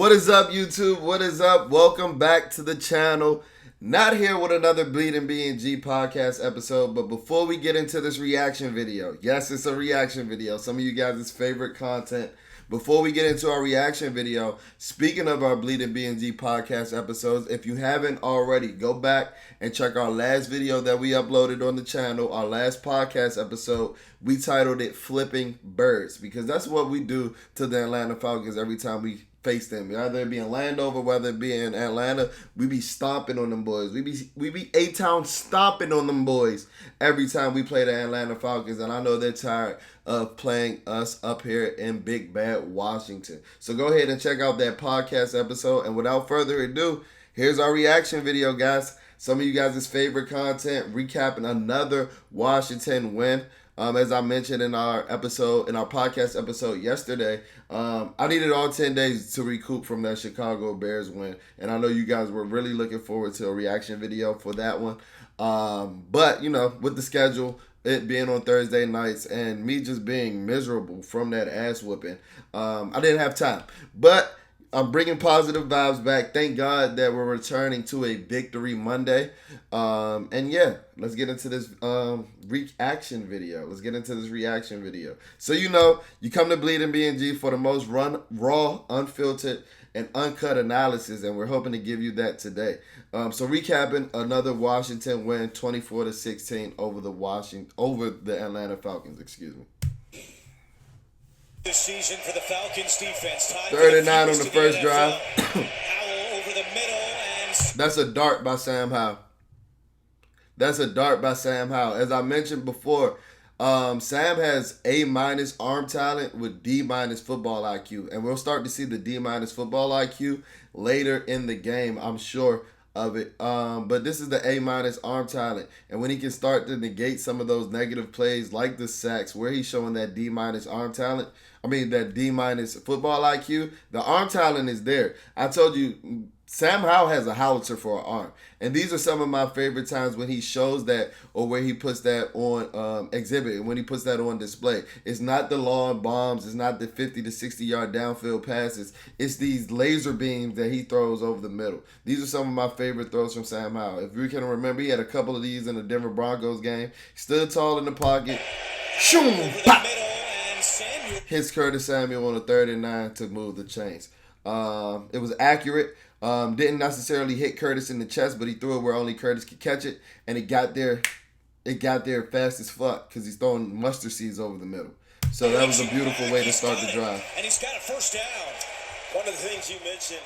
What is up, YouTube? What is up? Welcome back to the channel. Not here with another Bleeding B&G podcast episode, but before we get into this reaction video, yes, it's a reaction video, some of you guys' favorite content. Before we get into our reaction video, speaking of our Bleeding B&G podcast episodes, if you haven't already, go back and check our last video that we uploaded on the channel, our last podcast episode. We titled it Flipping Birds, because that's what we do to the Atlanta Falcons every time we face them. Either it be in Landover, whether it be in Atlanta, we be stomping on them boys. We be A-Town stomping on them boys every time we play the Atlanta Falcons. And I know they're tired of playing us up here in Big Bad Washington. So go ahead and check out that podcast episode. And without further ado, here's our reaction video, guys. Some of you guys' favorite content, recapping another Washington win. As I mentioned in our podcast episode yesterday, I needed all 10 days to recoup from that Chicago Bears win. And I know you guys were really looking forward to a reaction video for that one. But, you know, with the schedule, it being on Thursday nights and me just being miserable from that ass whooping, I didn't have time. But I'm bringing positive vibes back. Thank God that we're returning to a Victory Monday. And yeah, let's get into this reaction video. So, you know, you come to Bleeding B&G for the most raw, unfiltered, and uncut analysis, and we're hoping to give you that today. So recapping another Washington win, 24-16 over the Atlanta Falcons, excuse me. This season for the Falcons defense. 39 on the first drive. Howell over the middle and That's a dart by Sam Howell. As I mentioned before, Sam has A- arm talent with D- football IQ. And we'll start to see the D- football IQ later in the game, I'm sure of it. But this is the A- arm talent. And when he can start to negate some of those negative plays like the sacks where he's showing that D- arm talent, that D- football IQ, the arm talent is there. I told you, Sam Howell has a howitzer for an arm. And these are some of my favorite times when he shows that, or where he puts that on exhibit, when he puts that on display. It's not the long bombs. It's not the 50 to 60-yard downfield passes. It's these laser beams that he throws over the middle. These are some of my favorite throws from Sam Howell. If you can remember, he had a couple of these in the Denver Broncos game. Stood tall in the pocket. Shoom! Pop! Hits Curtis Samuel on a 3rd and 9 to move the chains. It was accurate. Didn't necessarily hit Curtis in the chest, but he threw it where only Curtis could catch it, and it got there fast as fuck because he's throwing mustard seeds over the middle. So that was a beautiful way to start the drive. And he's got a first down. One of the things you mentioned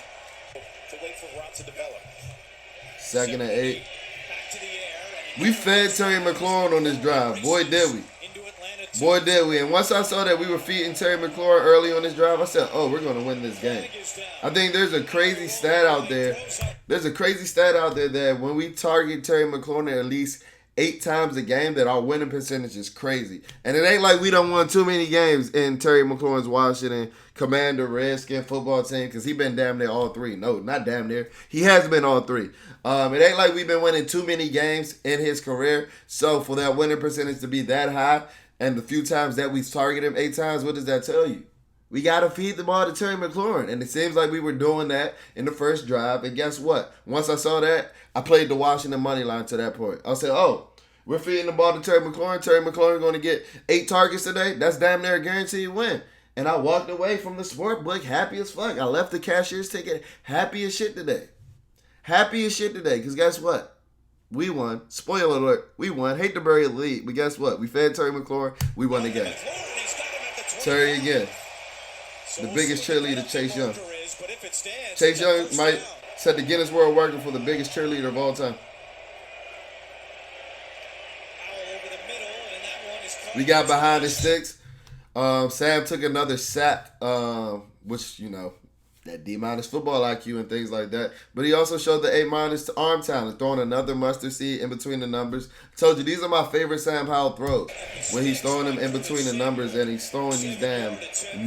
to wait for route to develop. 2nd and 8. Back to the air. We fed Terry McLaurin on this drive. Boy, did we. And once I saw that we were feeding Terry McLaurin early on this drive, I said, oh, we're going to win this game. I think there's a crazy stat out there. That when we target Terry McLaurin at least 8 times a game, that our winning percentage is crazy. And it ain't like we don't won too many games in Terry McLaurin's Washington Commander Redskin football team, because he been damn near all 3. No, not damn near. He has been all 3. It ain't like we've been winning too many games in his career. So for that winning percentage to be that high, and the few times that we target him 8 times, what does that tell you? We got to feed the ball to Terry McLaurin. And it seems like we were doing that in the first drive. And guess what? Once I saw that, I played the Washington money line to that point. I said, oh, we're feeding the ball to Terry McLaurin. Terry McLaurin going to get 8 targets today. That's damn near a guaranteed win. And I walked away from the sport book happy as fuck. I left the cashier's ticket happy as shit today. Because guess what? We won. Spoiler alert, we won. Hate to bury the lead, but guess what? We fed Terry McLaurin. We won the game. Terry again. The biggest cheerleader, Chase Young. Chase Young might set the Guinness World Record for the biggest cheerleader of all time. We got behind the sticks. Sam took another sack, which, you know, that D- football IQ and things like that. But he also showed the A- arm talent, throwing another mustard seed in between the numbers. I told you, these are my favorite Sam Howell throws, when he's throwing them in between the numbers and he's throwing these damn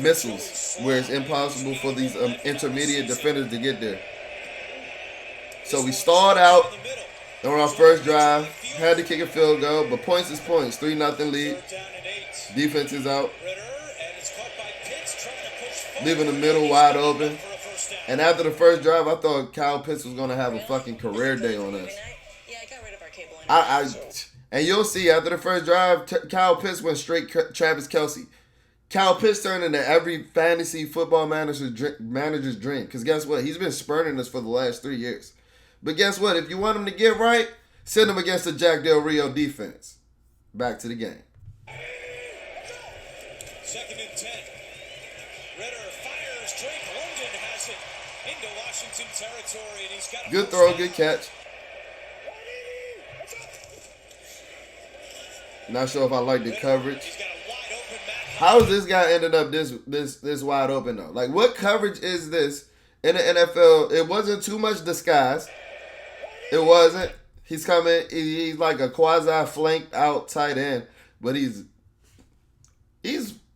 missiles where it's impossible for these intermediate defenders to get there. So we stalled out on our first drive, had to kick a field goal, but points is points. 3-0 lead. Defense is out. Leaving the middle wide open. And after the first drive, I thought Kyle Pitts was gonna have a fucking career day on us. Yeah, I got rid of our cable. And you'll see after the first drive, Kyle Pitts went straight Travis Kelce. Kyle Pitts turned into every fantasy football manager's dream. Because guess what? He's been spurning us for the last 3 years. But guess what? If you want him to get right, send him against the Jack Del Rio defense. Back to the game. 2nd and 10. Ritter fires. Drake London has it into Washington territory, and he's got a Good first throw, down. good catch. Not sure if I like the coverage. He's got a wide open Matt How is this guy ended up this wide open though? Like, what coverage is this in the NFL? It wasn't too much disguise. It wasn't. He's coming. He's like a quasi flanked out tight end, but he's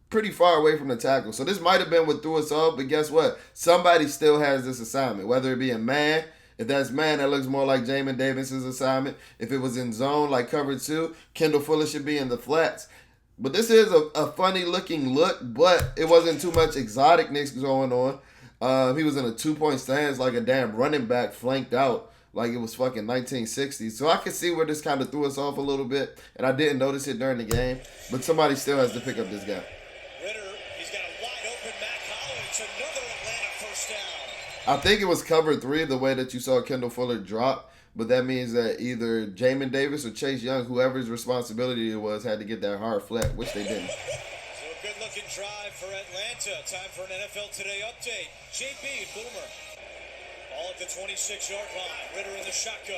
pretty far away from the tackle. So this might have been what threw us off. But guess what? Somebody still has this assignment, whether it be a man. If that's man, that looks more like Jamin Davis's assignment. If it was in zone, like cover 2, Kendall Fuller should be in the flats. But this is a funny-looking look, but it wasn't too much exoticness going on. He was in a 2-point stance like a damn running back flanked out like it was fucking 1960s. So I could see where this kind of threw us off a little bit, and I didn't notice it during the game. But somebody still has to pick up this guy. Ritter, he's got a wide open Matt Collins, another Atlanta first down. I think it was cover 3 the way that you saw Kendall Fuller drop, but that means that either Jamin Davis or Chase Young, whoever's responsibility it was, had to get that hard flat, which they didn't. So a good-looking drive for Atlanta. Time for an NFL Today update. JB Boomer. Ball at the 26-yard line. Ritter in the shotgun.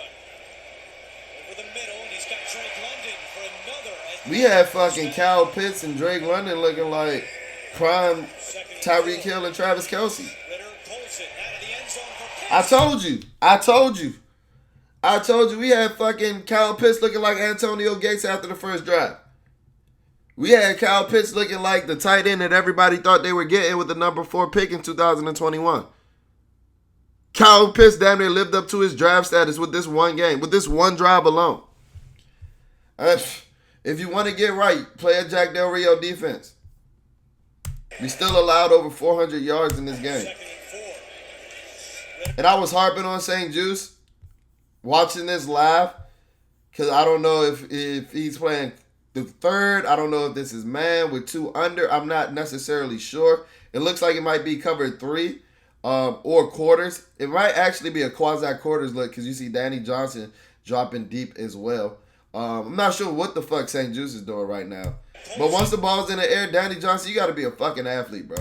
Over the middle, and he's got Drake London for another. We had fucking Kyle Pitts and Drake London looking like prime Tyreek Hill and Travis Kelce. Ritter pulls it out of the end zone for Pitts. I told you we had fucking Kyle Pitts looking like Antonio Gates after the first drive. We had Kyle Pitts looking like the tight end that everybody thought they were getting with the number 4 pick in 2021. Kyle Pitts damn near lived up to his draft status with this one game, with this one drive alone. If you want to get right, play a Jack Del Rio defense. We still allowed over 400 yards in this game. 2nd and 4. And I was harping on St. Juice watching this live because I don't know if he's playing the third. I don't know if this is man with 2 under. I'm not necessarily sure. It looks like it might be cover 3 or quarters. It might actually be a quasi-quarters look because you see Danny Johnson dropping deep as well. I'm not sure what the fuck St. Juice is doing right now. But once the ball's in the air, Danny Johnson, you got to be a fucking athlete, bro.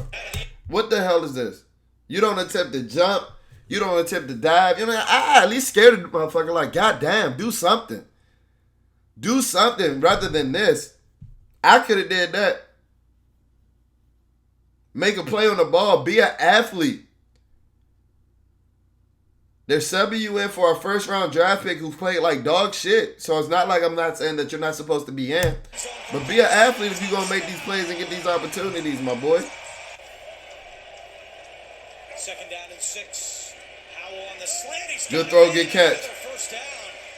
What the hell is this? You don't attempt to jump. You don't attempt to dive. You know, I at least scared of the motherfucker. Like, goddamn, do something. Do something rather than this. I could have did that. Make a play on the ball. Be an athlete. They're subbing you in for a first-round draft pick who played like dog shit. So it's not like I'm not saying that you're not supposed to be in. But be an athlete if you're going to make these plays and get these opportunities, my boy. 2nd down and 6. Howell on the slant. He's Good got throw, it. good catch. Another first down.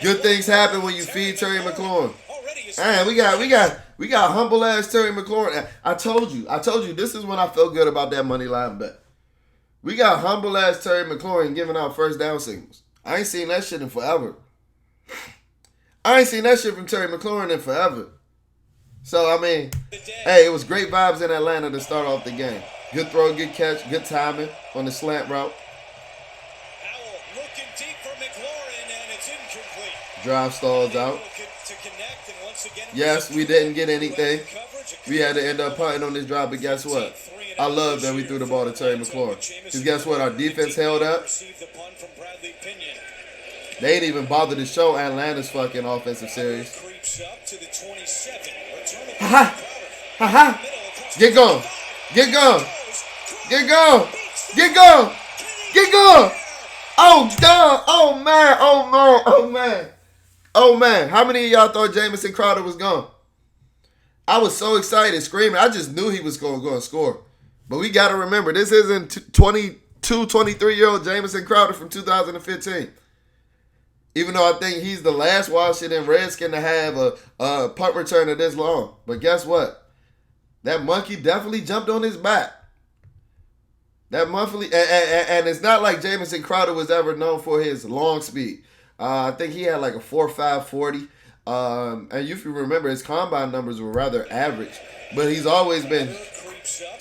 Good things happen when you feed Terry McLaurin. Already is Man, we got humble ass Terry McLaurin. I told you, this is when I felt good about that money line bet. We got humble ass Terry McLaurin giving out first down signals. I ain't seen that shit in forever. I ain't seen that shit from Terry McLaurin in forever. So, I mean, hey, it was great vibes in Atlanta to start off the game. Good throw, good catch, good timing on the slant route. Howell looking deep for McLaurin, and it's incomplete. Drive stalls out. To connect, and once again, Yes, we didn't get anything. We had to end up punting on this drive, but guess what? I love that we threw the ball to Terry McLaurin. Because guess what? Our defense held up. They ain't even bothered to show Atlanta's fucking offensive series. Ha-ha! Ha-ha! Get going! Get going! Get going! Get going! Get going! Oh, done! Oh, man! Oh, man! Oh, man! Oh, man. How many of y'all thought Jamison Crowder was gone? I was so excited, screaming. I just knew he was going to score. But we got to remember, this isn't 22, 23-year-old Jamison Crowder from 2015. Even though I think he's the last Washington Redskin to have a punt returner this long. But guess what? That monkey definitely jumped on his back. That monthly, and it's not like Jamison Crowder was ever known for his long speed. I think he had like a 4.5 40. And if you remember, his combine numbers were rather average, but he's always been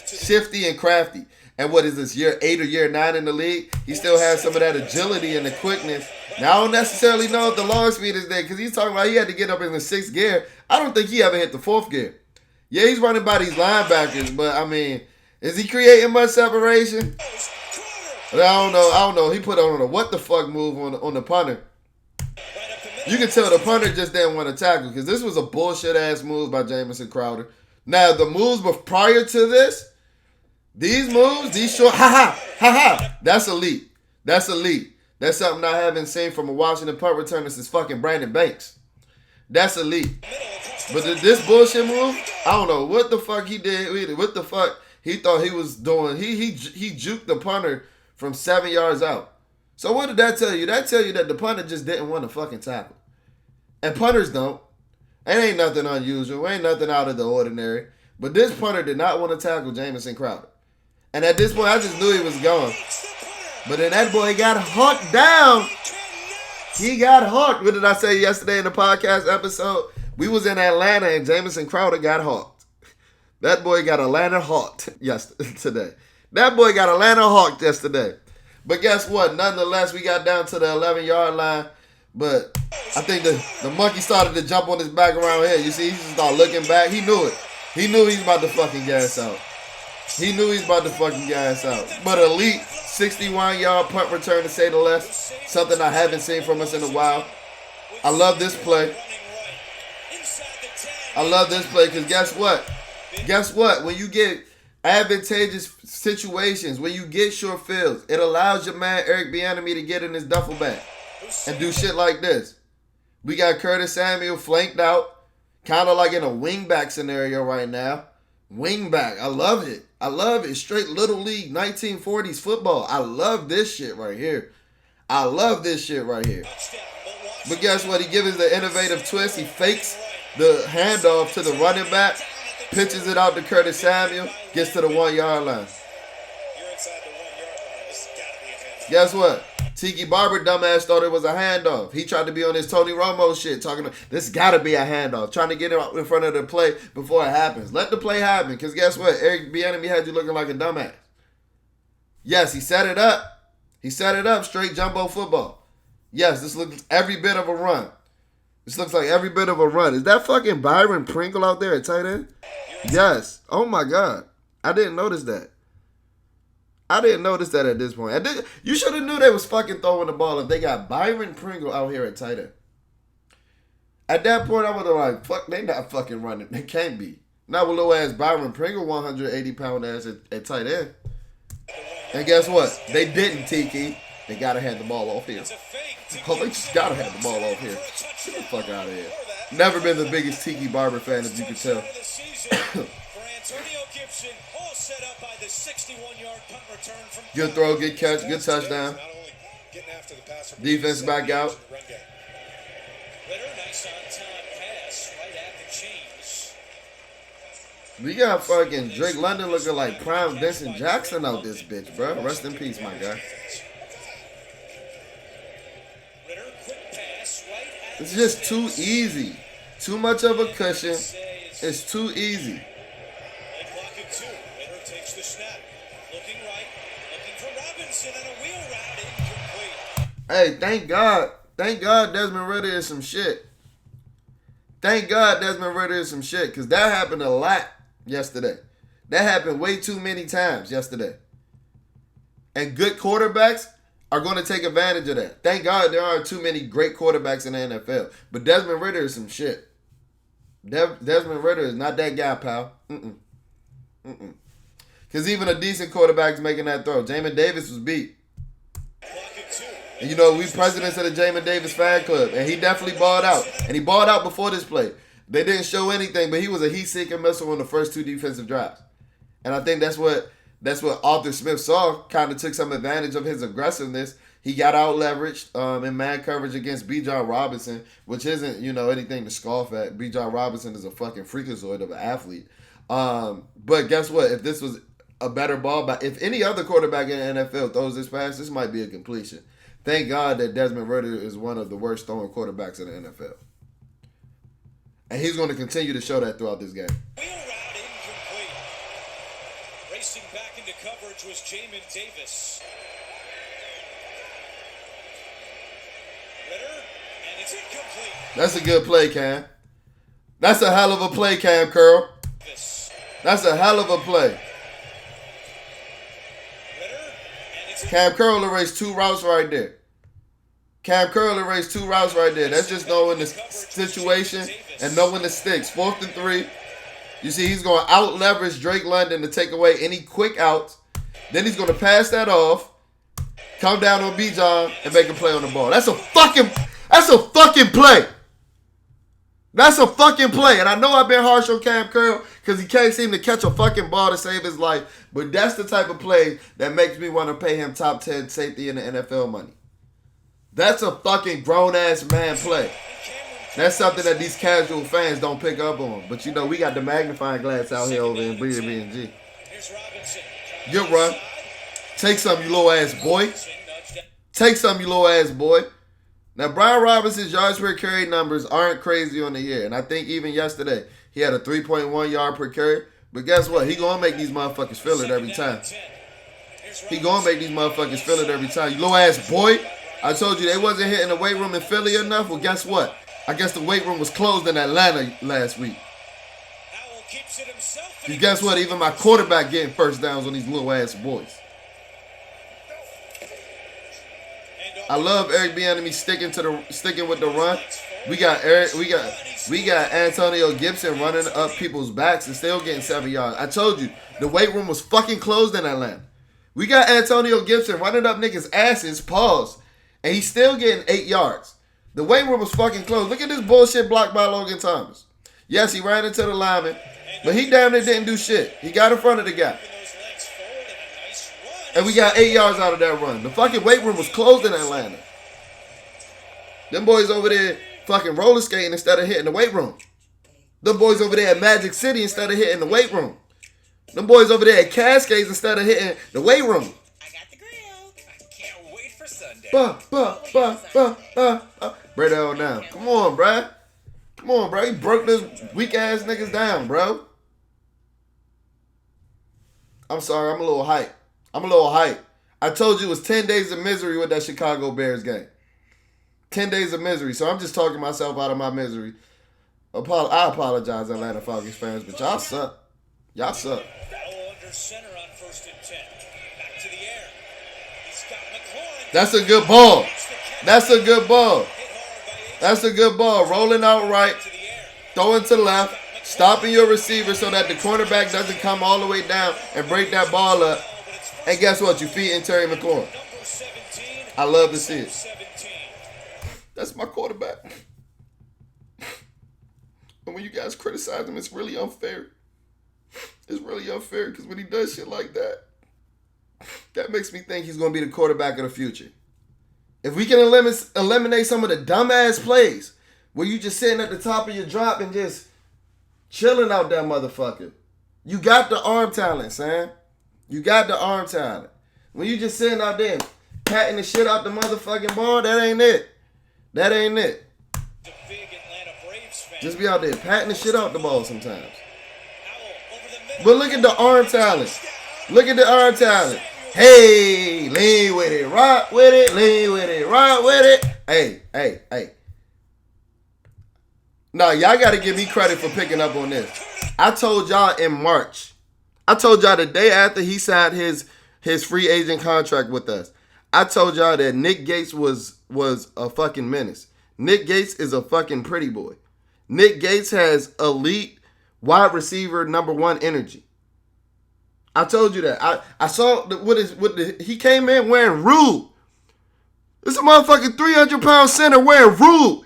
shifty and crafty. And what is this, year 8 or year 9 in the league? He still has some of that agility and the quickness. Now, I don't necessarily know if the long speed is there, because he's talking about he had to get up in the 6th gear. I don't think he ever hit the 4th gear. Yeah, he's running by these linebackers, but I mean, is he creating much separation? I don't know. He put on a what the fuck move on the punter. You can tell the punter just didn't want to tackle, because this was a bullshit ass move by Jamison Crowder. Now, the moves prior to this, these moves, these short, that's elite. That's elite. That's something I haven't seen from a Washington punt returner since fucking Brandon Banks. That's elite. But this bullshit move, I don't know what the fuck he did. What the fuck he thought he was doing. He juked the punter from 7 yards out. So what did that tell you? That tell you that the punter just didn't want to fucking tackle. And punters don't. It ain't nothing unusual. Ain't nothing out of the ordinary. But this punter did not want to tackle Jamison Crowder. And at this point, I just knew he was gone. But then that boy got hucked down. He got hucked. What did I say yesterday in the podcast episode? We was in Atlanta and Jamison Crowder got hawked. That boy got Atlanta hawked yesterday. That boy got Atlanta hawked yesterday. But guess what? Nonetheless, we got down to the 11-yard line. But I think the monkey started to jump on his back around here. You see, he just started looking back. He knew it. He knew he was about to fucking gas out. He knew he was about to fucking gas out. But elite 61-yard punt return, to say the least. Something I haven't seen from us in a while. I love this play. I love this play because guess what? Guess what? When you get advantageous situations, when you get short fields, it allows your man Eric Bieniemy to get in his duffel bag and do shit like this. We got Curtis Samuel flanked out, kind of like in a wingback scenario right now. Wingback. I love it. I love it. Straight Little League 1940s football. I love this shit right here. I love this shit right here. But guess what? He gives the innovative twist. He fakes the handoff to the running back, pitches it out to Curtis Samuel, gets to the 1-yard line. Guess what? Tiki Barber dumbass thought it was a handoff. He tried to be on his Tony Romo shit, talking about this gotta be a handoff, trying to get him in front of the play before it happens. Let the play happen, because guess what? Eric Bieniemy had you looking like a dumbass. Yes, he set it up. He set it up, straight jumbo football. Yes, this looks every bit of a run. This looks like every bit of a run. Is that fucking Byron Pringle out there at tight end? Yes. Oh my God. I didn't notice that. I didn't notice that at this point. You should have knew they was fucking throwing the ball if they got Byron Pringle out here at tight end. At that point, I would have like, fuck, they not fucking running. They can't be. Not with little ass Byron Pringle, 180-pound ass at tight end. And guess what? They didn't, Tiki. They got to hand the ball off here. Oh, they just got to hand the ball off here. Get the fuck out of here. Never been the biggest Tiki Barber fan, as you can tell. Good throw, good catch, good touchdown. Defense back out. We got fucking Drake London looking like prime Vincent Jackson out this bitch, bro. Rest in peace, my guy. It's just too easy. Too much of a cushion. It's too easy. Hey, thank God. Thank God Desmond Ridder is some shit. Thank God Desmond Ridder is some shit, because that happened a lot yesterday. That happened way too many times yesterday. And good quarterbacks are going to take advantage of that. Thank God there aren't too many great quarterbacks in the NFL. But Desmond Ridder is some shit. Desmond Ridder is not that guy, pal. Because even a decent quarterback's making that throw. Jamin Davis was beat. And you know, we presidents of the Jamin Davis fan club. And he definitely balled out. And he balled out before this play. They didn't show anything, but he was a heat-seeking missile on the first 2 defensive drives. And I think that's what Arthur Smith saw, kind of took some advantage of his aggressiveness. He got out-leveraged in man coverage against Bijan Robinson, which isn't, anything to scoff at. Bijan Robinson is a fucking freakazoid of an athlete. But guess what? If this was a better ball. But if any other quarterback in the NFL throws this pass, this might be a completion. Thank God that Desmond Ridder is one of the worst throwing quarterbacks in the NFL. And he's going to continue to show that throughout this game. Wheel route incomplete. Racing back into coverage was Jamin Davis. Ritter, and it's incomplete. That's a good play, Cam. That's a hell of a play, Cam Curl. That's a hell of a play. Cam Curl erased 2 routes right there. Cam Curl erased 2 routes right there. That's just knowing the situation and knowing the sticks. 4th and 3. You see, he's going to out-leverage Drake London to take away any quick outs. Then he's going to pass that off, come down on Bijan, and make a play on the ball. That's a fucking play. That's a fucking play. And I know I've been harsh on Cam Curl because he can't seem to catch a fucking ball to save his life. But that's the type of play that makes me want to pay him top 10 safety in the NFL money. That's a fucking grown-ass man play. That's something that these casual fans don't pick up on. But, you know, we got the magnifying glass out here over in B&G. Good run. Take some, you little ass boy. Take some, you little ass boy. Now, Brian Robinson's yards per carry numbers aren't crazy on the year. And I think even yesterday, he had a 3.1 yard per carry. But guess what? He going to make these motherfuckers feel it every time. He going to make these motherfuckers feel it every time. You little ass boy. I told you they wasn't hitting the weight room in Philly enough. Well, guess what? I guess the weight room was closed in Atlanta last week. Because guess what? Even my quarterback getting first downs on these little ass boys. I love Eric Bieniemy sticking with the run. We got Antonio Gibson running up people's backs and still getting 7 yards. I told you the weight room was fucking closed in Atlanta. We got Antonio Gibson running up niggas' asses, pause, and he's still getting 8 yards. The weight room was fucking closed. Look at this bullshit block by Logan Thomas. Yes, he ran into the lineman, but he damn near didn't do shit. He got in front of the guy. And we got 8 yards out of that run. The fucking weight room was closed in Atlanta. Them boys over there fucking roller skating instead of hitting the weight room. Them boys over there at Magic City instead of hitting the weight room. Them boys over there at Cascades instead of hitting the weight room. I got the grill. I can't wait for Sunday. Break that on down. Come on, bruh. Come on, bro. He broke this weak ass niggas down, bro. I'm sorry. I'm a little hype. I told you it was 10 days of misery with that Chicago Bears game. 10 days of misery. So I'm just talking myself out of my misery. I apologize, Atlanta Falcons fans, but y'all suck. Y'all suck. Battle under center on 1st and 10. Back to the air. He's got McLaurin. That's a good ball. That's a good ball. That's a good ball. Rolling out right. Throwing to left. Stopping your receiver so that the cornerback doesn't come all the way down and break that ball up. And guess what? You feeding Terry McLaurin. I love to see it. That's my quarterback. And when you guys criticize him, it's really unfair. It's really unfair because when he does shit like that, that makes me think he's going to be the quarterback of the future. If we can eliminate some of the dumbass plays where you just sitting at the top of your drop and just chilling out that motherfucker. You got the arm talent, Sam. You got the arm talent. When you just sitting out there patting the shit out the motherfucking ball, that ain't it. That ain't it. Just be out there patting the shit out the ball sometimes. But look at the arm talent. Look at the arm talent. Hey, lean with it, rock with it, lean with it, rock with it. Hey. No, y'all got to give me credit for picking up on this. I told y'all in March. I told y'all the day after he signed his free agent contract with us. I told y'all that Nick Gates was a fucking menace. Nick Gates is a fucking pretty boy. Nick Gates has elite wide receiver number 1 energy. I told you that. I saw he came in wearing Rube. This is a motherfucking 300-pound center wearing Rube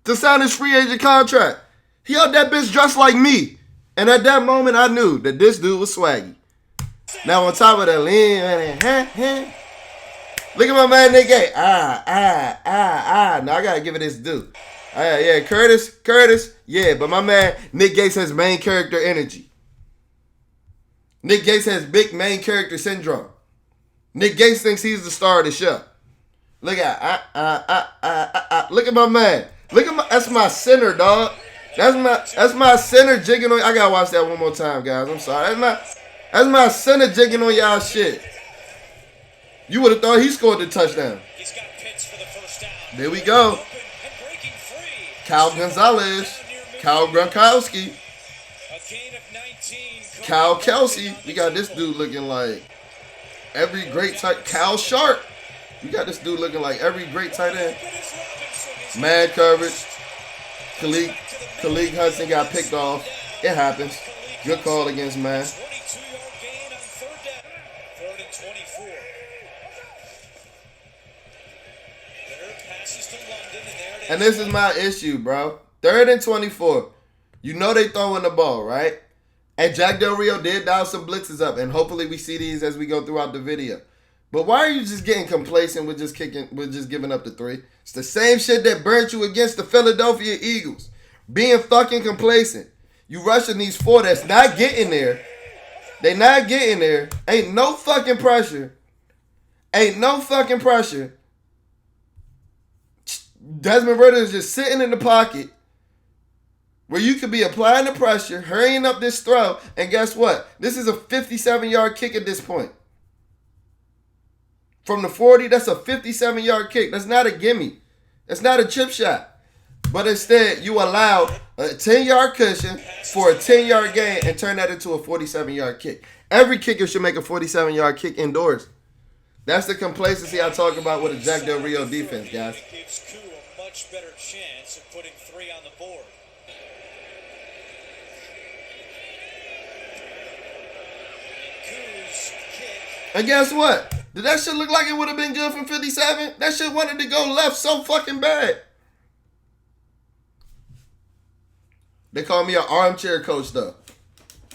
to sign his free agent contract. He out that bitch dressed like me. And at that moment, I knew that this dude was swaggy. Now, on top of that, look at my man Nick Gates. Now, I got to give it his due. Yeah, Curtis. Yeah, but my man Nick Gates has main character energy. Nick Gates has big main character syndrome. Nick Gates thinks he's the star of the show. Look at look at my man. Look at my that's my center, dog. That's my center jigging on. I gotta watch that one more time, guys. I'm sorry. That's my center jigging on y'all shit. You would have thought he scored the touchdown. He's got Pitts for the first down. There we go. Open and breaking free. Kyle Gonzalez. Kyle Gronkowski. A gain of 19. Kyle Kelsey. We got this dude looking like every great tight. Kyle Sharp. We got this dude looking like every great tight end. Man coverage. Khalid Hudson got picked off. It happens. Good call against man. 22-yard gain on third down. Third and 24. Leonard passes to London, and there it is. And this is my issue, bro. Third and 24. You know they throwing the ball, right? And Jack Del Rio did dial some blitzes up, and hopefully we see these as we go throughout the video. But why are you just getting complacent with just giving up the 3? It's the same shit that burnt you against the Philadelphia Eagles. Being fucking complacent. You rushing these 4 that's not getting there. They not getting there. Ain't no fucking pressure. Ain't no fucking pressure. Desmond Ridder is just sitting in the pocket where you could be applying the pressure, hurrying up this throw, and guess what? This is a 57-yard kick at this point. From the 40, that's a 57-yard kick. That's not a gimme. That's not a chip shot. But instead, you allow a 10-yard cushion for a 10-yard gain and turn that into a 47-yard kick. Every kicker should make a 47-yard kick indoors. That's the complacency I talk about with a Jack Del Rio defense, guys. It gives Koo a much better chance of putting 3 on the board. Koo's kick. And guess what? Did that shit look like it would have been good from 57? That shit wanted to go left so fucking bad. They call me an armchair coach, though.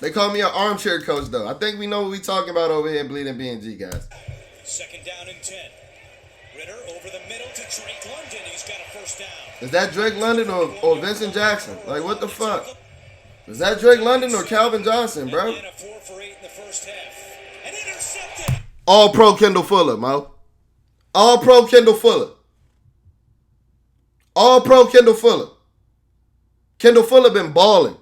I think we know what we talking about over here in Bleeding B&G, guys. Second down and 10. Ritter over the middle to Drake London. He's got a first down. Is that Drake London or Vincent Jackson? Like, what the fuck? Is that Drake London or Calvin Johnson, bro? And a 4 for 8 in the first half. And intercepted. All pro Kendall Fuller, Mo. All pro Kendall Fuller. All pro Kendall Fuller. Kendall Fuller been balling.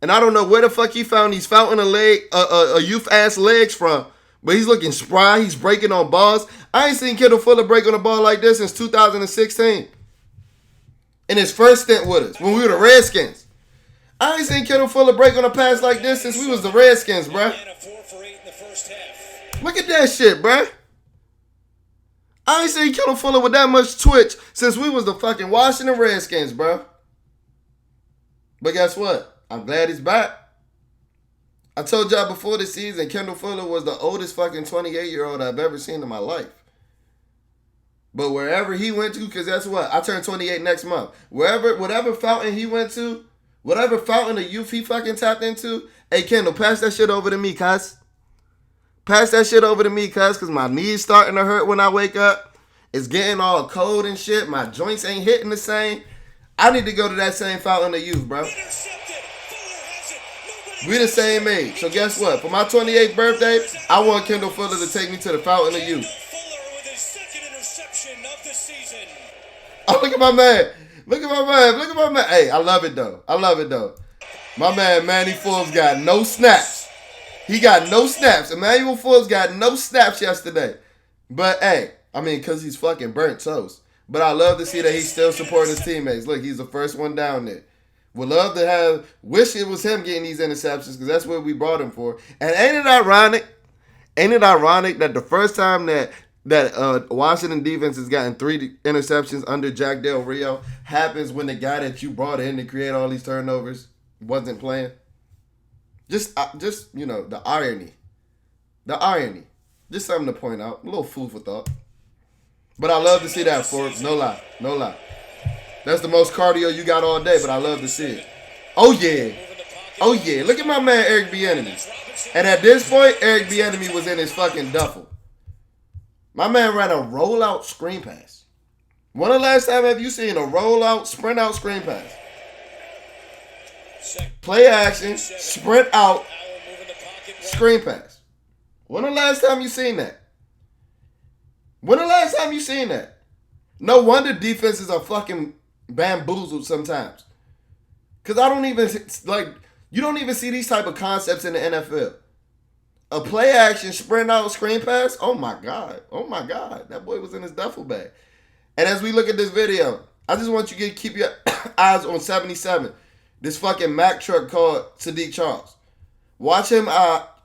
And I don't know where the fuck he found these fountain of youth ass legs from. But he's looking spry. He's breaking on balls. I ain't seen Kendall Fuller break on a ball like this since 2016. In his first stint with us, when we were the Redskins. I ain't seen Kendall Fuller break on a pass like this since we was the Redskins, bruh. And a 4 for 8 in the first half. Look at that shit, bruh. I ain't seen Kendall Fuller with that much twitch since we was the fucking Washington Redskins, bruh. But guess what? I'm glad he's back. I told y'all before the season, Kendall Fuller was the oldest fucking 28-year-old I've ever seen in my life. But wherever he went to, because that's what? I turn 28 next month. Whatever fountain he went to, whatever fountain of youth he fucking tapped into, hey, Kendall, pass that shit over to me, cuz. Pass that shit over to me, cuz, because my knees starting to hurt when I wake up. It's getting all cold and shit. My joints ain't hitting the same. I need to go to that same fountain of youth, bro. We the same age. So guess what? For my 28th birthday, I want Kendall Fuller to take me to the fountain of youth. Fuller with his second interception of the season. Oh, look at my man. Look at my man. Hey, I love it, though. My man, Manny Forbes, got no snaps. He got no snaps. Emmanuel Forbes got no snaps yesterday. But, hey, I mean, because he's fucking burnt toast. But I love to see that he's still supporting his teammates. Look, he's the first one down there. Would love to wish it was him getting these interceptions because that's what we brought him for. And ain't it ironic? That the first time that Washington defense has gotten 3 interceptions under Jack Del Rio happens when the guy that you brought in to create all these turnovers wasn't playing? Just the irony. Just something to point out. A little food for thought. But I love to see that, Forbes. No lie. That's the most cardio you got all day, but I love to see it. Oh, yeah. Look at my man, Eric Bieniemy. And at this point, Eric Bieniemy was in his fucking duffel. My man ran a rollout screen pass. When the last time have you seen a rollout, sprint out screen pass? Play action, sprint out, Screen pass. When the last time you seen that? When the last time you seen that? No wonder defenses are fucking bamboozled sometimes. Because I don't even, like, you don't even see these type of concepts in the NFL. A play action, sprint out, screen pass. Oh my God. Oh my God. That boy was in his duffel bag. And as we look at this video, I just want you to keep your eyes on 77. This fucking Mack truck called Sadiq Charles. Watch him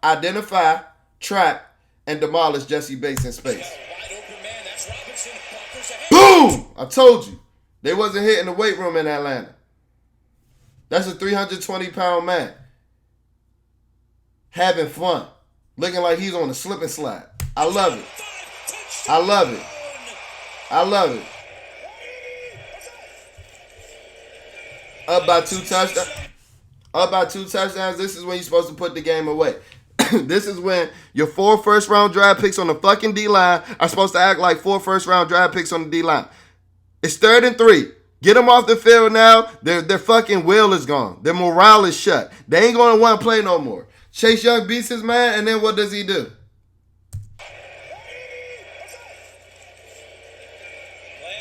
identify, trap, and demolish Jesse Bates in space. Boom! I told you. They wasn't hitting the weight room in Atlanta. That's a 320-pound man. Having fun. Looking like he's on a slip and slide. I love it. I love it. I love it. Up by 2 touchdowns. Up by 2 touchdowns. This is when you're supposed to put the game away. This is when your 4 first-round draft picks on the fucking D-line are supposed to act like 4 first-round draft picks on the D-line. It's 3rd and 3. Get them off the field now. Their fucking will is gone. Their morale is shut. They ain't going to want to play no more. Chase Young beats his man, and then what does he do? Play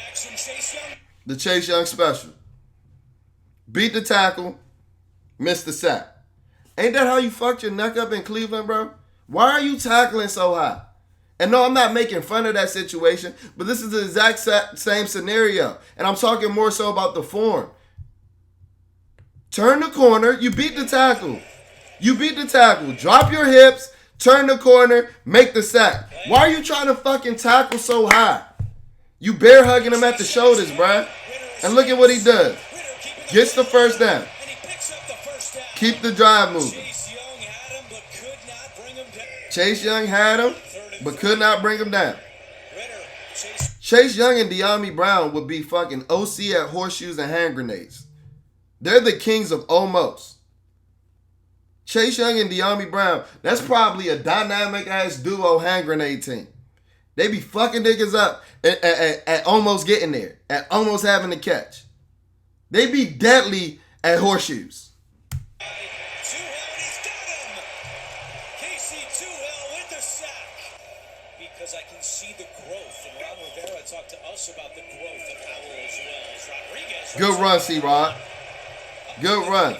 action, Chase Young. The Chase Young special. Beat the tackle, missed the sack. Ain't that how you fucked your neck up in Cleveland, bro? Why are you tackling so high? And no, I'm not making fun of that situation, but this is the exact same scenario. And I'm talking more so about the form. Turn the corner, you beat the tackle. You beat the tackle. Drop your hips, turn the corner, make the sack. Why are you trying to fucking tackle so high? You bear hugging him at the shoulders, bruh. And look at what he does. Gets the first down. Keep the drive moving. Chase Young had him, but could not bring him down. Chase Young and De'Ami Brown would be fucking OC at horseshoes and hand grenades. They're the kings of almost. Chase Young and De'Ami Brown, that's probably a dynamic-ass duo hand grenade team. They be fucking niggas up at almost getting there, at almost having the catch. They be deadly at horseshoes. Because I can see the growth, and Ron Rivera talked to us about the growth of Howell as well as Rodriguez. Good run, C-Rod. Good run.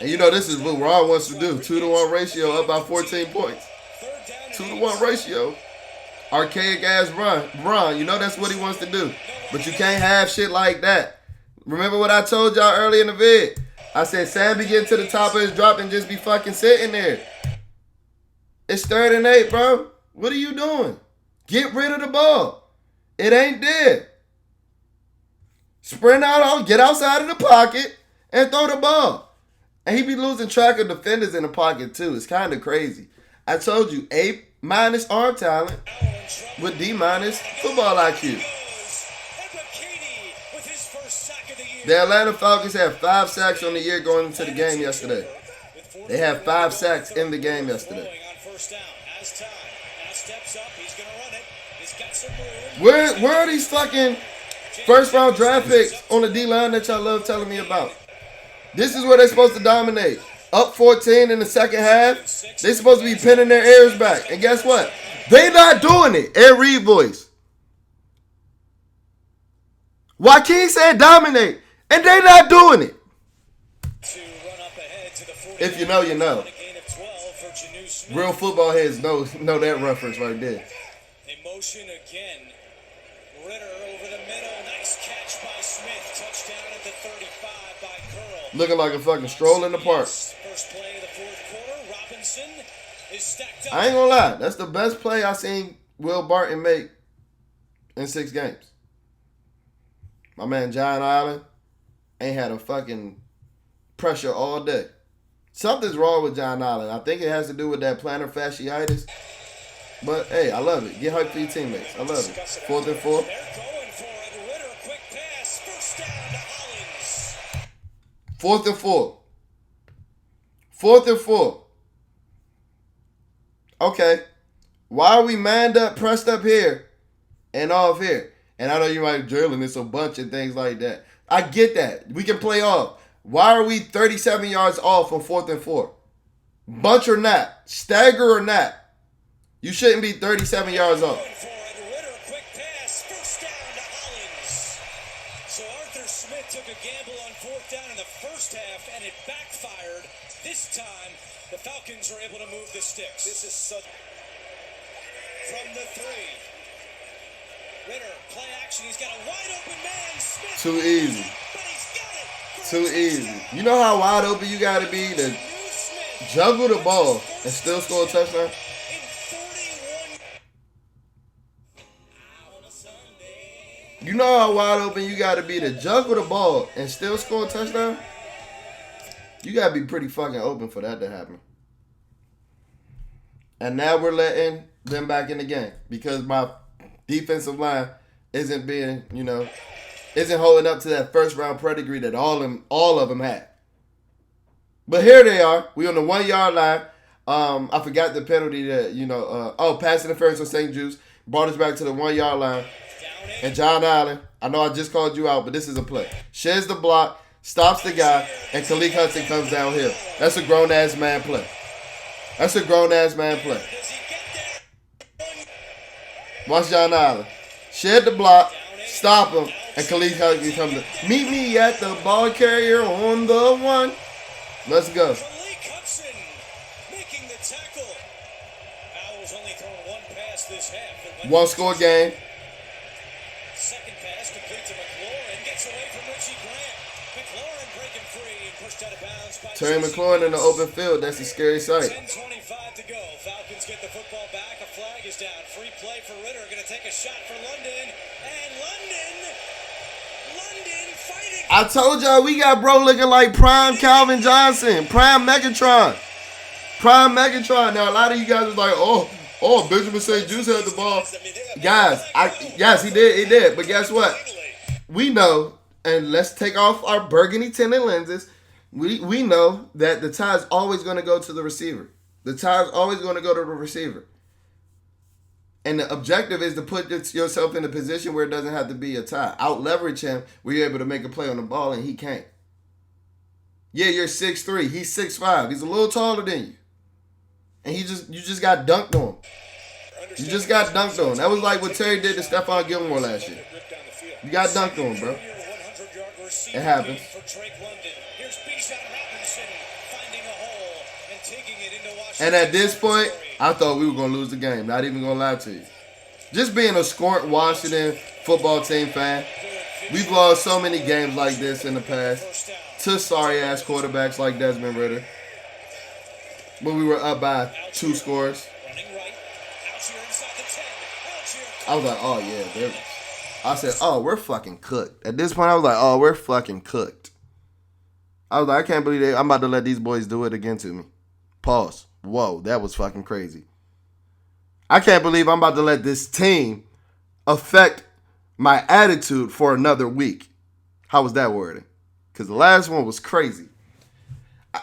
And you know this is what Ron wants to do. 2-to-1 ratio up by 14 points. 2-to-1 ratio. Archaic ass run. You know that's what he wants to do. But you can't have shit like that. Remember what I told y'all earlier in the vid? I said Sam be getting to the top of his drop and just be fucking sitting there. It's 3rd and 8, bro. What are you doing? Get rid of the ball. It ain't there. Sprint out, get outside of the pocket, and throw the ball. And he be losing track of defenders in the pocket too. It's kind of crazy. I told you, A- arm talent with D- football IQ. The Atlanta Falcons had 5 sacks on the year going into the game yesterday. They had 5 sacks in the game yesterday. Where are these fucking first round draft picks on the D-line that y'all love telling me about? This is where they're supposed to dominate. Up 14 in the second half. They're supposed to be pinning their ears back. And guess what? They not doing it. Ed Reed voice. Joaquin said dominate. And they not doing it. If you know, you know. Real football heads know that reference right there. In motion again. Ritter over the middle. Nice catch by Smith. Touchdown at the 35 by Curl. Looking like a fucking stroll in the park. First play of the fourth quarter. Robinson is stacked up. I ain't gonna lie. That's the best play I seen Will Barton make in 6 games. My man John Allen ain't had a fucking pressure all day. Something's wrong with John Allen. I think it has to do with that plantar fasciitis. But, hey, I love it. Get hyped for your teammates. I love it. 4th and 4. They're going for it. Ritter, quick pass. First down to Hollins. 4th and 4. 4th and 4. Okay. Why are we manned up, pressed up here, and off here? And I know you might be drilling. It's a bunch of things like that. I get that. We can play off. Why are we 37 yards off on 4th and 4? Bunch or not, stagger or not, you shouldn't be 37 yards off. Ritter, quick pass, first down to Hollins. So Arthur Smith took a gamble on fourth down in the first half, and it backfired. This time, the Falcons are able to move the sticks. This is such... From the 3. Ritter, play action. He's got a wide open man. Smith. Too easy. But he's got it. Too easy. You know how wide open you got to be to juggle the ball and still score a touchdown? In 31. You know how wide open you got to be to juggle the ball and still score a touchdown? You got to be pretty fucking open for that to happen. And now we're letting them back in the game because my defensive line isn't being, isn't holding up to that first round pedigree that all of them had. But here they are. We on the 1 yard line. I forgot the penalty that, pass interference on St. Jude's brought us back to the 1 yard line. And John Allen, I know I just called you out, but this is a play. Sheds the block, stops the guy, and Khalid Hudson comes downhill. That's a grown ass man play. That's a grown ass man play. Watch John Allen. Shed the block, stop him, and Khalid Hudson comes to meet me at the ball carrier on the 1. Let's go. Khalid Hudson making the tackle. Owls only thrown one pass this half. One score game. Second pass complete to McLaurin. Gets away from Richie Grant. McLaurin breaking free and pushed out of bounds by Terry McLaurin in the open field. That's a scary sight. 10:25 to go. Falcons get the football back. A flag is down. Free play for Ritter. Going to take a shot for London. And London fighting. I told y'all we got bro looking like prime Calvin Johnson, prime Megatron. Prime Megatron. Now a lot of you guys was like, oh, Benjamin St. Juice had the ball. Guys, yes, he did. But guess what? We know, and let's take off our burgundy tinted lenses. We know that the tie's always going to go to the receiver. The tie's always going to go to the receiver. And the objective is to put yourself in a position where it doesn't have to be a tie. Out leverage him where you're able to make a play on the ball and he can't. Yeah, you're 6'3". He's 6'5". He's a little taller than you. And you just got dunked on. You just got dunked on. That was like what Terry did to Stephon Gilmore last year. You got dunked on, bro. It happens. And at this point, I thought we were going to lose the game. Not even going to lie to you. Just being a scorned Washington football team fan, we've lost so many games like this in the past to sorry-ass quarterbacks like Desmond Ritter. When we were up by 2 scores. I was like, oh, yeah. I said, oh, we're fucking cooked. At this point, I was like, oh, we're fucking cooked. I was like, I can't believe I'm about to let these boys do it again to me. Pause. Whoa, that was fucking crazy. I can't believe I'm about to let this team affect my attitude for another week. How was that wording? Because the last one was crazy.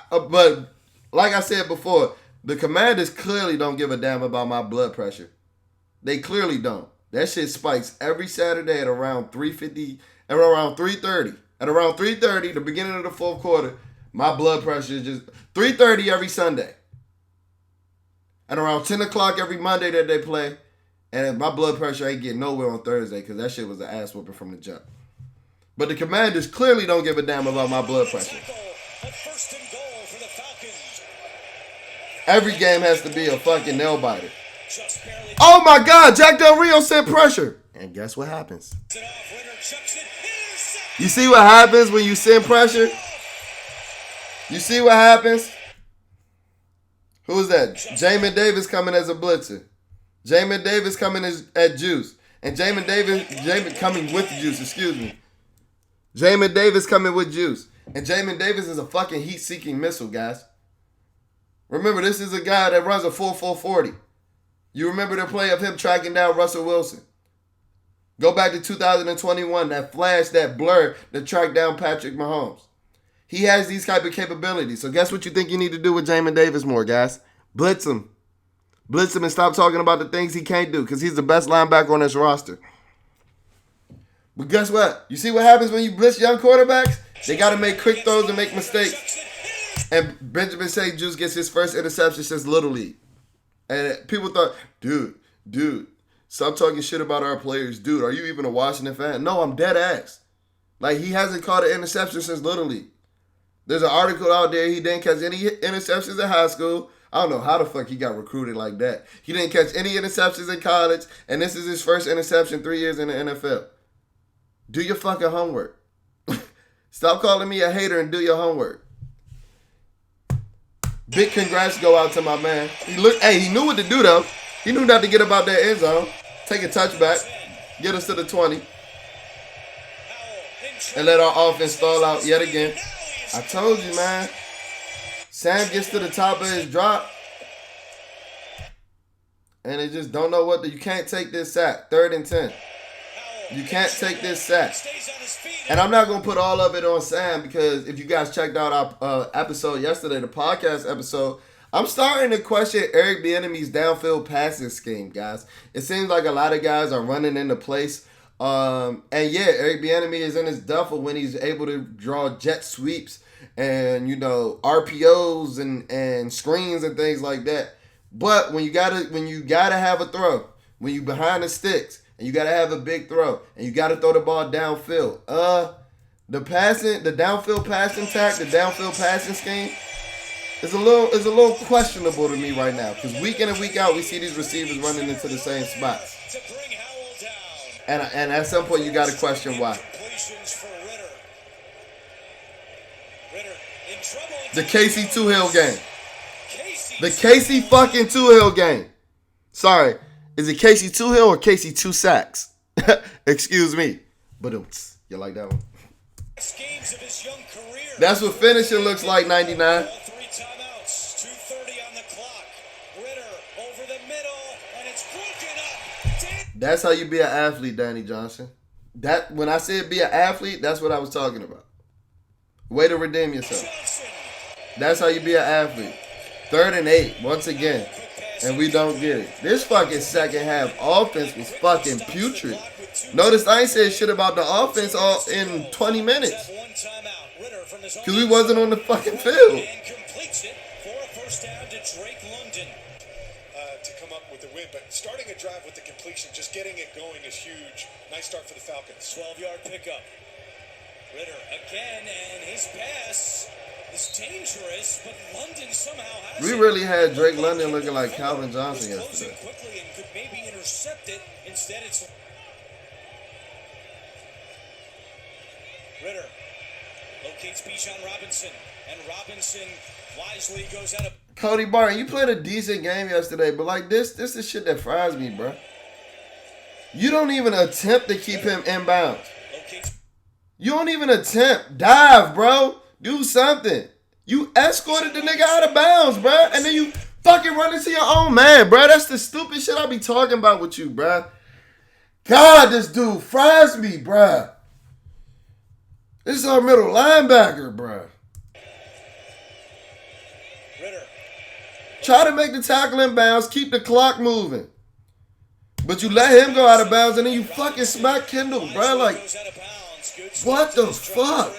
But like I said before, the Commanders clearly don't give a damn about my blood pressure. They clearly don't. That shit spikes every Saturday at around 3:50, at around 3:30. At around 3:30, the beginning of the fourth quarter, my blood pressure is just 3:30 every Sunday. At around 10 o'clock every Monday that they play. And my blood pressure ain't getting nowhere on Thursday because that shit was an ass whooping from the jump. But the Commanders clearly don't give a damn about my blood pressure. Every game has to be a fucking nail biter. Oh my God, Jack Del Rio sent pressure. And guess what happens? You see what happens when you send pressure? You see what happens? Who is that? Jamin Davis coming as a blitzer. Jamin Davis coming at Juice. And Jamin coming with Juice, excuse me. Jamin Davis coming with Juice. And Jamin Davis is a fucking heat-seeking missile, guys. Remember, this is a guy that runs a 4.40. You remember the play of him tracking down Russell Wilson. Go back to 2021, that flash, that blur that tracked down Patrick Mahomes. He has these type of capabilities. So guess what you think you need to do with Jamin Davis more, guys? Blitz him. Blitz him and stop talking about the things he can't do because he's the best linebacker on this roster. But guess what? You see what happens when you blitz young quarterbacks? They got to make quick throws and make mistakes. And Benjamin St. Juice gets his first interception since Little League. And people thought, dude, stop talking shit about our players. Dude, are you even a Washington fan? No, I'm dead ass. Like, he hasn't caught an interception since Little League. There's an article out there. He didn't catch any interceptions in high school. I don't know how the fuck he got recruited like that. He didn't catch any interceptions in college, and this is his first interception 3 years in the NFL. Do your fucking homework. Stop calling me a hater and do your homework. Big congrats go out to my man. He knew what to do though. He knew not to get about that end zone. Take a touchback. Get us to the 20. And let our offense stall out yet again. I told you, man. Sam gets to the top of his drop. And they just don't know what to. You can't take this sack. 3rd and 10. You can't take this sack. And I'm not going to put all of it on Sam because if you guys checked out our episode yesterday, the podcast episode, I'm starting to question Eric Bieniemy's downfield passing scheme, guys. It seems like a lot of guys are running into place. And yeah, Eric Bieniemy is in his duffel when he's able to draw jet sweeps and, RPOs and screens and things like that. But when you gotta have a throw, when you behind the sticks, and you gotta have a big throw, and you gotta throw the ball downfield. The downfield passing attack, the downfield passing scheme is a little questionable to me right now. Because week in and week out, we see these receivers running into the same spots. And at some point, you gotta question why. The Casey Toohill game. The Casey fucking Toohill game. Sorry. Is it Casey Toohill or Casey Two Sacks? Excuse me. But you like that one? That's what finishing looks like, 99. 3 timeouts, 2:30 on the clock. Ritter over the middle, and it's broken up. That's how you be an athlete, Danny Johnson. When I said be an athlete, that's what I was talking about. Way to redeem yourself. That's how you be an athlete. 3rd and 8, once again. And we don't get it. This fucking second half offense was fucking putrid. Notice I ain't said shit about the offense all in 20 minutes. Because we wasn't on the fucking field. To come up with the win, but starting a drive with the completion, just getting it going is huge. Nice start for the Falcons. 12-yard pickup. Ritter again, and his pass is dangerous, but London somehow has We it. really had Drake London looking like Calvin Johnson yesterday. Quickly and could maybe intercept it. Instead, it's Ritter locates Bijan Robinson, and Robinson wisely goes out of. Cody Barton, you played a decent game yesterday, but like this is shit that fries me, bro. You don't even attempt to keep him inbounds. You don't even attempt. Dive, bro. Do something. You escorted the nigga out of bounds, bro. And then you fucking run into your own man, bro. That's the stupid shit I be talking about with you, bro. God, this dude fries me, bro. This is our middle linebacker, bro. Ritter. Try to make the tackle in bounds. Keep the clock moving. But you let him go out of bounds and then you fucking smack Kendall, bro. Like, what the fuck?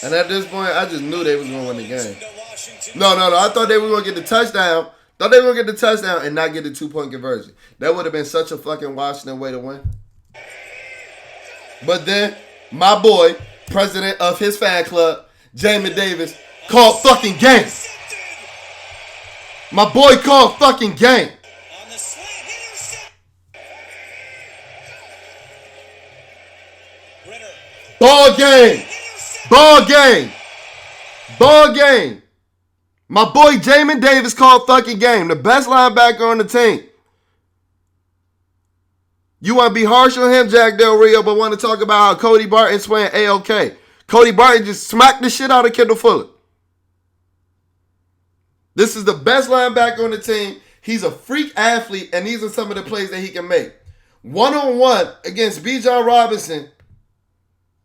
And at this point, I just knew they was going to win the game. No. I thought they were going to get the touchdown. And not get the 2-point conversion. That would have been such a fucking Washington way to win. But then, my boy, president of his fan club, Jamin Davis, called fucking game. My boy called fucking game. Ball game. My boy Jamin Davis called fucking game. The best linebacker on the team. You want to be harsh on him, Jack Del Rio, but want to talk about how Cody Barton's playing A-OK. Cody Barton just smacked the shit out of Kendall Fuller. This is the best linebacker on the team. He's a freak athlete, and these are some of the plays that he can make. One-on-one against Bijan Robinson.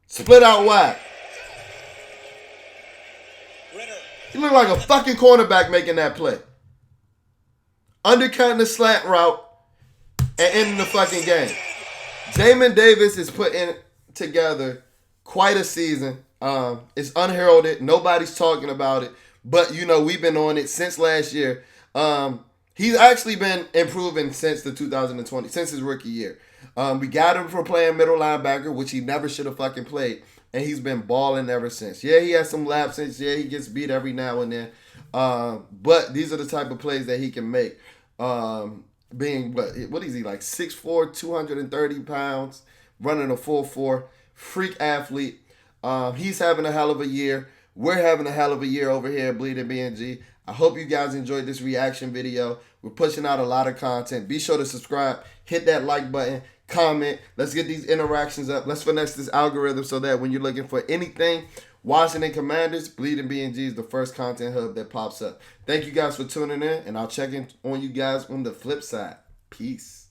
Split out wide. He looked like a fucking cornerback making that play. Undercutting the slant route and ending the fucking game. Jamin Davis is putting together quite a season. It's unheralded. Nobody's talking about it. But, we've been on it since last year. He's actually been improving since the 2020, since his rookie year. We got him for playing middle linebacker, which he never should have fucking played. And he's been balling ever since. Yeah, he has some lapses. Yeah, he gets beat every now and then. But these are the type of plays that he can make. Being, what is he, like 6'4", 230 pounds, running a 4.4, freak athlete. He's having a hell of a year. We're having a hell of a year over here at Bleeding BNG. I hope you guys enjoyed this reaction video. We're pushing out a lot of content. Be sure to subscribe, hit that like button, comment. Let's get these interactions up. Let's finesse this algorithm so that when you're looking for anything Washington Commanders, Bleeding BNG is the first content hub that pops up. Thank you guys for tuning in, and I'll check in on you guys on the flip side. Peace.